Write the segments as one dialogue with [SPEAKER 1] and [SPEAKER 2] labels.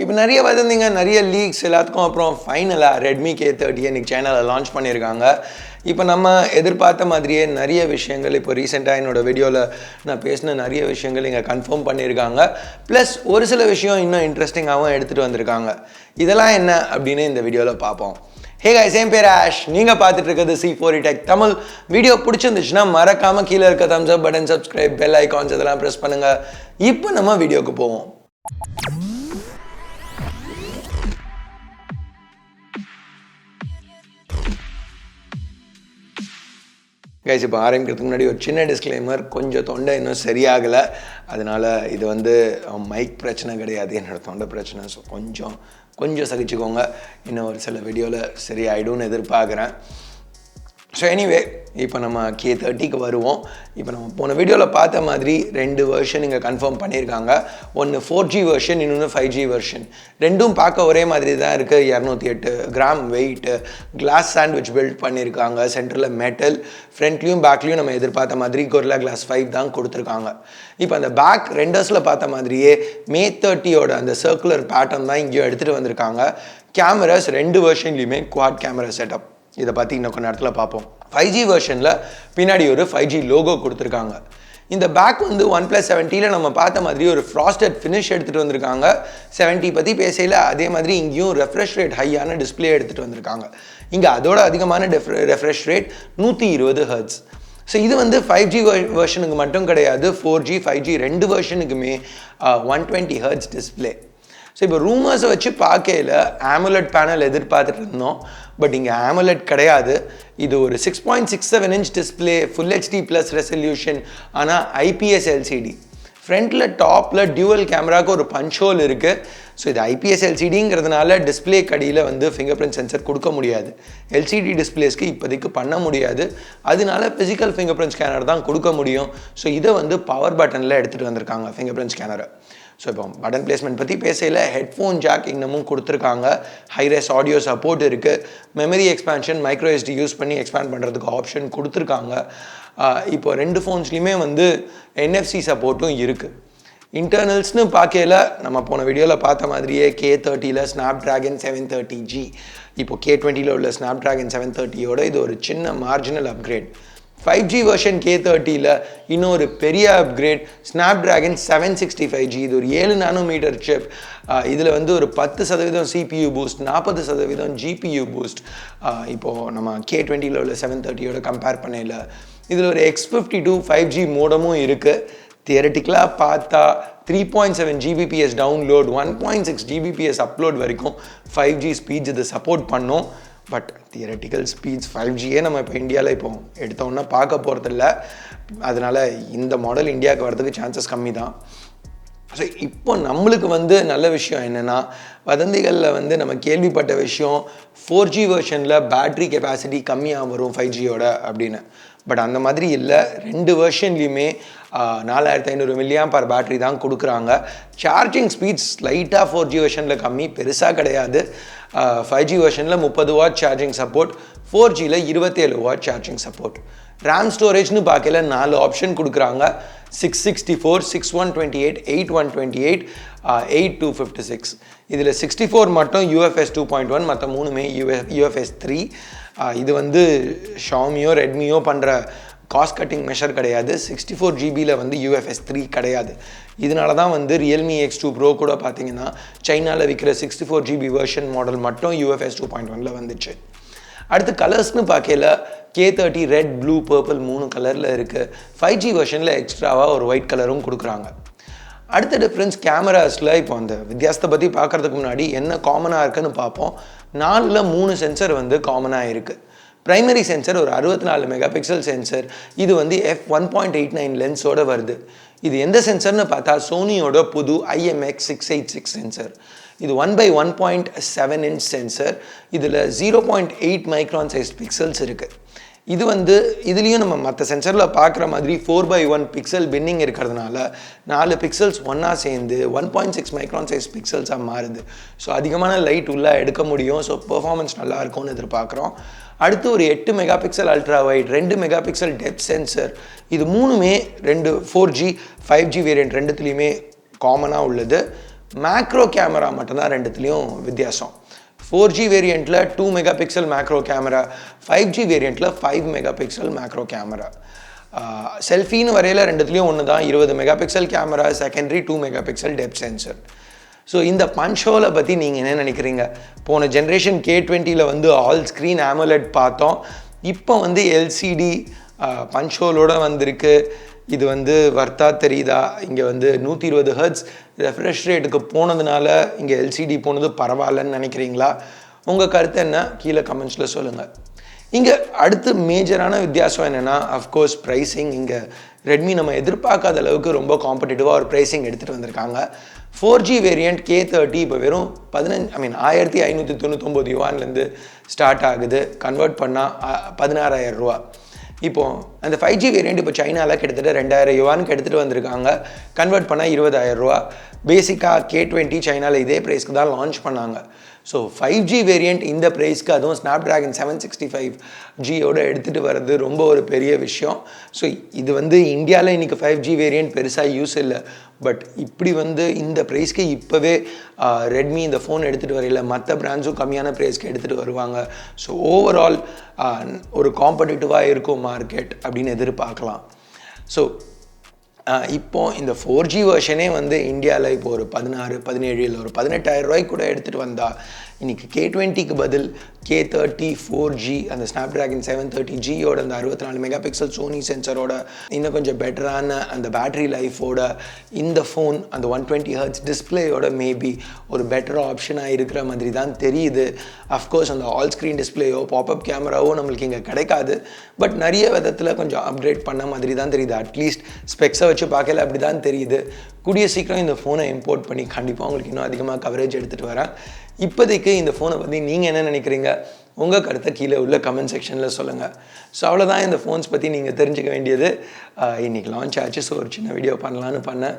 [SPEAKER 1] இப்போ நிறைய வதந்திங்க நிறைய லீக்ஸ் எல்லாத்துக்கும் அப்புறம் ஃபைனலாக Redmi K30 இன்னைக்கு சேனலில் லான்ச் பண்ணியிருக்காங்க. இப்போ நம்ம எதிர்பார்த்த மாதிரியே நிறைய விஷயங்கள் இப்போ ரீசெண்டாக என்னோடய வீடியோவில் நான் பேசின நிறைய விஷயங்கள் இங்கே கன்ஃபார்ம் பண்ணியிருக்காங்க. ப்ளஸ் ஒரு சில விஷயம் இன்னும் இன்ட்ரெஸ்டிங்காகவும் எடுத்துகிட்டு வந்திருக்காங்க. இதெல்லாம் என்ன அப்படின்னு இந்த வீடியோவில் பார்ப்போம். ஹே guys, என் பேர் ஆஷ். நீங்கள் பார்த்துட்டு இருக்கிறது C4E Tech தமிழ். வீடியோ பிடிச்சிருந்துச்சுன்னா மறக்காமல் கீழே இருக்க thumbs up button, subscribe, bell icons இதெல்லாம் ப்ரெஸ் பண்ணுங்கள். இப்போ நம்ம வீடியோக்கு போவோம். கைஸ், இப்போ ஆரம்பிக்கிறதுக்கு முன்னாடி ஒரு சின்ன டிஸ்க்ளைமர். கொஞ்சம் தொண்டை இன்னும் சரியாகலை, அதனால் இது மைக் பிரச்சனை கிடையாது, என்னோடய தொண்டை பிரச்சனை. ஸோ கொஞ்சம் சகிச்சுக்கோங்க. இன்னும் ஒரு சில வீடியோவில் சரியாயிடும்னு எதிர்பார்க்குறேன். ஸோ எனிவே, இப்போ நம்ம K30க்கு வருவோம். இப்போ நம்ம போன வீடியோவில் பார்த்த மாதிரி 2 வெர்ஷன் இங்கே கன்ஃபார்ம் பண்ணியிருக்காங்க. ஒன்று 4G வெர்ஷன், இன்னொன்று 5G வெர்ஷன். ரெண்டும் பார்க்க ஒரே மாதிரி தான் இருக்குது. 208 gram weight, glass sandwich build பண்ணியிருக்காங்க. சென்டரில் மெட்டல், ஃப்ரண்ட்லேயும் பேக்லேயும் நம்ம எதிர்பார்த்த மாதிரி Gorilla Glass 5 தான் கொடுத்துருக்காங்க. இப்போ அந்த பேக் ரெண்டர்ஸில் பார்த்த மாதிரியே May 30யோட அந்த சர்க்குலர் பேட்டர்ன் தான் இங்கேயும் எடுத்துகிட்டு வந்திருக்காங்க. கேமராஸ் 2 வெர்ஷன்லேயுமே குவாட் கேமரா செட்டப். இதை பற்றி இன்னும் கொஞ்சம் நேரத்தில் பார்ப்போம். 5G வெர்ஷனில் பின்னாடி ஒரு 5G லோகோ கொடுத்துருக்காங்க. இந்த பேக் OnePlus 70ல் நம்ம பார்த்த மாதிரி ஒரு ஃப்ராஸ்டட் ஃபினிஷ் எடுத்துகிட்டு வந்திருக்காங்க. 70 பற்றி பேசையில் அதே மாதிரி இங்கேயும் ரெஃப்ரெஷ் ரேட் ஹையான டிஸ்பிளே எடுத்துகிட்டு வந்திருக்காங்க. இங்கே அதோட அதிகமான ரெஃப்ரெஷ் ரேட் 120 Hz. ஸோ இது 5G வெர்ஷனுக்கு மட்டும் கிடையாது, 4G 5G 2 வெர்ஷனுக்குமே 120 Hz display. So இப்போ ரூமர்ஸை வச்சு பார்க்கையில் AMOLED பேனல் எதிர்பார்த்துட்டு இருந்தோம். பட் இங்கே AMOLED கிடையாது. இது ஒரு 6.67 inch display, Full HD plus resolution, ஆனால் IPS LCD. ஃப்ரண்ட்டில் டாப்பில் டியூவல் கேமராவுக்கு ஒரு பஞ்ச்-ஹோல் இருக்குது. ஸோ இது IPS LCDங்கிறதுனால டிஸ்பிளே கடியில் ஃபிங்கர் சென்சர் கொடுக்க முடியாது. LCD டிஸ்பிளேஸ்க்கு இப்போதைக்கு பண்ண முடியாது. அதனால ஃபிசிக்கல் ஃபிங்கர் ஸ்கேனர் தான் கொடுக்க முடியும். ஸோ இதை பவர் பட்டனில் எடுத்துகிட்டு வந்திருக்காங்க ஃபிங்கர் ஸ்கேனரை. ஸோ இப்போ பட்டன் பிளேஸ்மெண்ட் பற்றி பேசையில் ஹெட்ஃபோன் ஜாக் இன்னமும் கொடுத்துருக்காங்க. ஹைரேஸ் ஆடியோ சப்போர்ட் இருக்குது. Memory expansion, micro SD use பண்ணி எக்ஸ்பேண்ட் பண்ணுறதுக்கு ஆப்ஷன் கொடுத்துருக்காங்க. இப்போ 2 ஃபோன்ஸ்லேயுமே NFC சப்போர்ட்டும் இருக்குது. இன்டர்னல்ஸ்னு பார்க்கையில் நம்ம போன வீடியோவில் பார்த்த மாதிரியே K30ல் Snapdragon 730G, இப்போ K20ல் உள்ள Snapdragon 730யோட இது ஒரு சின்ன மார்ஜினல் அப்கிரேட். 5G வெர்ஷன் K30ல் இன்னொரு பெரிய அப்கிரேட் Snapdragon 765G. இது ஒரு 7 நானோமீட்டர் சிப். இதில் ஒரு 10% CPU பூஸ்ட், 40% GPU பூஸ்ட். இப்போது நம்ம K20ல் உள்ள 730யோட கம்பேர் பண்ணையில் இதில் ஒரு X52 5G மோடமும் இருக்குது. தியரட்டிக்கலாக பார்த்தா 3.7 Gbps டவுன்லோட், 1.6 Gbps அப்லோட் வரைக்கும் 5G ஸ்பீட்ஸ் இது சப்போர்ட் பண்ணோம். பட் தியரட்டிக்கல் ஸ்பீட்ஸ் 5Gயே நம்ம இப்போ இந்தியாவில் எடுத்தோன்னா பார்க்க போகிறதில்ல. அதனால் இந்த மாடல் இந்தியாவுக்கு வரதுக்கு சான்சஸ் கம்மி தான். ஸோ இப்போ நம்மளுக்கு நல்ல விஷயம் என்னென்னா, வதந்திகளில் நம்ம கேள்விப்பட்ட விஷயம் 4G வெர்ஷனில் பேட்ரி கெப்பாசிட்டி கம்மியாக வரும் 5Gயோட அப்படின்னு. பட் அந்த மாதிரி இல்லை. 2 வெர்ஷன்லேயுமே 4500 mAh பேட்ரி தான் கொடுக்குறாங்க. சார்ஜிங் ஸ்பீட்ஸ் லைட்டாக 4G வெர்ஷனில் கம்மி, பெருசாக கிடையாது. 5G வெர்ஷனில் 30 வாட் சார்ஜிங் சப்போர்ட், 4Gயில் 27 வாட் சார்ஜிங் சப்போர்ட். ரேம் ஸ்டோரேஜ்னு பார்க்கல 4 ஆப்ஷன் கொடுக்குறாங்க. 664, 6128, 8128, 8256. இதில் 64 மட்டும் UFS 2.1, மற்ற 3மே UFS 3. இது ஷாமியோ ரெட்மியோ பண்ணுற காஸ்ட் கட்டிங் மெஷர் கிடையாது. 64 GBயில் UFS 3 கிடையாது. இதனால தான் Realme X2 Pro கூட பார்த்தீங்கன்னா சைனாவில் விற்கிற 64 GB வெர்ஷன் மாடல் மட்டும் UFS 2.1ல் வந்துச்சு. அடுத்து கலர்ஸ்னு பார்க்கல K30 ரெட், ப்ளூ, பர்பிள் 3 கலரில் இருக்குது. 5G வெர்ஷனில் எக்ஸ்ட்ராவாக ஒரு ஒயிட் கலரும் கொடுக்குறாங்க. அடுத்த டிஃப்ரென்ஸ் கேமராஸில் இப்போ அந்த வித்தியாசத்தை பற்றி பார்க்குறதுக்கு முன்னாடி என்ன காமனாக இருக்குதுன்னு பார்ப்போம். 4ல் 3 சென்சர் காமனாக இருக்குது. ப்ரைமரி சென்சர் ஒரு 64 மெகாபிக்சல் சென்சர். இது f1.89 லென்ஸோடு வருது. இது எந்த சென்சர்னு பார்த்தா சோனியோட புது IMX686 சென்சர். இது 1/1.7 inch சென்சர். இதில் 0.8 மைக்ரான் சைஸ் பிக்சல்ஸ் இருக்குது. இது இதுலேயும் நம்ம மற்ற சென்சரில் பார்க்குற மாதிரி 4/1 பிக்சல் பின்னிங் இருக்கிறதுனால 4 பிக்சல்ஸ் ஒன்றா சேர்ந்து 1.6 மைக்ரான் சைஸ் பிக்சல்ஸாக மாறுது. ஸோ அதிகமான லைட் உள்ளே எடுக்க முடியும். ஸோ பெர்ஃபார்மன்ஸ் நல்லா இருக்கும்னு எதிர்பார்க்குறோம். அடுத்து ஒரு 8 megapixel ultra wide, 2 megapixel depth sensor. இது 3மே 4G 5G வேரியன்ட் ரெண்டுத்துலேயுமே காமனாக உள்ளது. மேக்ரோ கேமரா மட்டும்தான் ரெண்டுத்துலேயும் வித்தியாசம். 4G வேரியண்ட்டில் 2 mega pixel macro camera, 5G வேரியண்ட்டில் 5 மெகா பிக்சல் மேக்ரோ கேமரா. செல்ஃபின்னு வரையில் ரெண்டுத்துலேயும் ஒன்று தான், 20 mega pixel camera, secondary 2 mega pixel depth sensor. So இந்த பன்ச்சோலை பற்றி நீங்கள் என்ன நினைக்கிறீங்க? போன ஜென்ரேஷன் K20ல் வந்து ஆல் ஸ்க்ரீன் AMOLED பார்த்தோம். இப்போ வந்து LCD பன்ச்சோலோடு வந்திருக்கு. இது வந்து வர்த்தா தெரியுதா? இங்கே வந்து 120 Hz ரெஃப்ரெஷ் ரேட்டுக்கு போனதுனால இங்கே LCD போனது பரவாயில்லன்னு நினைக்கிறீங்களா? உங்கள் கருத்து என்ன? கீழே கமெண்ட்ஸில் சொல்லுங்கள். இங்கே அடுத்து மேஜரான வித்தியாசம் என்னென்னா, அஃப்கோர்ஸ் ப்ரைஸிங். இங்கே ரெட்மி நம்ம எதிர்பார்க்காத அளவுக்கு ரொம்ப காம்படிட்டிவாக ஒரு ப்ரைஸிங் எடுத்துகிட்டு வந்திருக்காங்க. 4G வேரியண்ட் K30 இப்போ வெறும் 1599 யுவான்லேருந்து ஸ்டார்ட் ஆகுது. கன்வெர்ட் பண்ணால் 16,000 ரூபா. இப்போது அந்த 5G வேரியண்ட் இப்போ சைனாவில் கிட்டத்தட்ட 2000 யுவானுக்கு எடுத்துகிட்டு வந்திருக்காங்க. கன்வெர்ட் பண்ணால் 20,000 ரூபா. பேசிக்காக K20 சைனாவில் இதே ப்ரைஸ்க்கு தான் லான்ச் பண்ணாங்க. ஸோ 5G வேரியண்ட் இந்த ப்ரைஸ்க்கு, அதுவும் Snapdragon 765Gயோடு எடுத்துகிட்டு வர்றது ரொம்ப ஒரு பெரிய விஷயம். ஸோ இது வந்து இந்தியாவில் இன்றைக்கி 5G வேரியண்ட் பெருசாக யூஸ் இல்லை. பட் இப்படி வந்து இந்த ப்ரைஸ்க்கு இப்போவே ரெட்மி இந்த ஃபோன் எடுத்துகிட்டு வரையில, மற்ற பிராண்ட்ஸும் கம்மியான ப்ரைஸ்க்கு எடுத்துகிட்டு வருவாங்க. ஸோ ஓவரால் ஒரு காம்படிட்டிவாக இருக்கும் மார்க்கெட் அப்படின்னு எதிர்பார்க்கலாம். ஸோ இப்போ இந்த 4G வெர்ஷனே வந்து இந்தியாவில் இப்போ ஒரு 16, 17 இல்லை ஒரு 18,000 ரூபாய்க்கு கூட எடுத்துகிட்டு வந்தால், இன்றைக்கி K20க்கு பதில் K30 4G அந்த Snapdragon 730Gயோட அந்த 64 மெகா பிக்சல் சோனி சென்சரோட இன்னும் கொஞ்சம் பெட்டரான அந்த பேட்டரி லைஃபோட இந்த ஃபோன் அந்த 120 Hz டிஸ்பிளேயோட மேபி ஒரு பெட்டர் ஆப்ஷனாக இருக்கிற மாதிரி தான் தெரியுது. அஃப்கோர்ஸ் அந்த ஆல் ஸ்க்ரீன் டிஸ்பிளேயோ பாப்அப் கேமராவோ நம்மளுக்கு இங்கே கிடைக்காது. பட் நிறைய விதத்தில் கொஞ்சம் அப்கிரேட் பண்ண மாதிரி தான் தெரியுது. அட்லீஸ்ட் ஸ்பெக்ஸை வச்சு பார்க்கல அப்படி தான் தெரியுது. கூடிய சீக்கிரம் இந்த ஃபோனை இம்போர்ட் பண்ணி கண்டிப்பாக உங்களுக்கு இன்னும் அதிகமாக கவரேஜ் எடுத்துகிட்டு வரேன். இப்போதைக்கு இந்த ஃபோனை பற்றி நீங்கள் என்ன நினைக்கிறீங்க? உங்கள் கருத்தை கீழே உள்ள கமெண்ட் செக்ஷனில் சொல்லுங்கள். ஸோ அவ்வளோதான் இந்த ஃபோன்ஸ் பற்றி நீங்கள் தெரிஞ்சுக்க வேண்டியது. இன்றைக்கி லான்ச் ஆச்சு, ஸோ ஒரு சின்ன வீடியோ பண்ணலான்னு பண்ணேன்.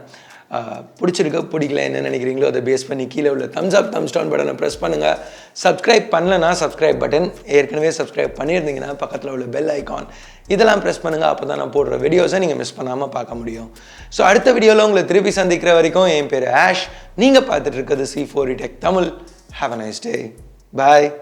[SPEAKER 1] பிடிச்சிருக்க பிடிக்கல என்ன நினைக்கிறீங்களோ அதை பேஸ் பண்ணி கீழே உள்ள தம்ஸ் அப் தம்ஸ் டவுன் பட்டனை ப்ரெஸ் பண்ணுங்கள். சப்ஸ்கிரைப் பண்ணலன்னா சப்ஸ்கிரைப் பட்டன், ஏற்கனவே சப்ஸ்கிரைப் பண்ணியிருந்தீங்கன்னா பக்கத்தில் உள்ள பெல் ஐக்கான் இதெல்லாம் ப்ரெஸ் பண்ணுங்கள். அப்போ தான் நான் போடுற வீடியோஸை நீங்கள் மிஸ் பண்ணாமல் பார்க்க முடியும். ஸோ அடுத்த வீடியோவில் உங்களை திருப்பி சந்திக்கிற வரைக்கும் என் பேர் ஆஷ். நீங்கள் பார்த்துட்டு இருக்கிறது C4E Tech Tamil. Have a nice day. Bye.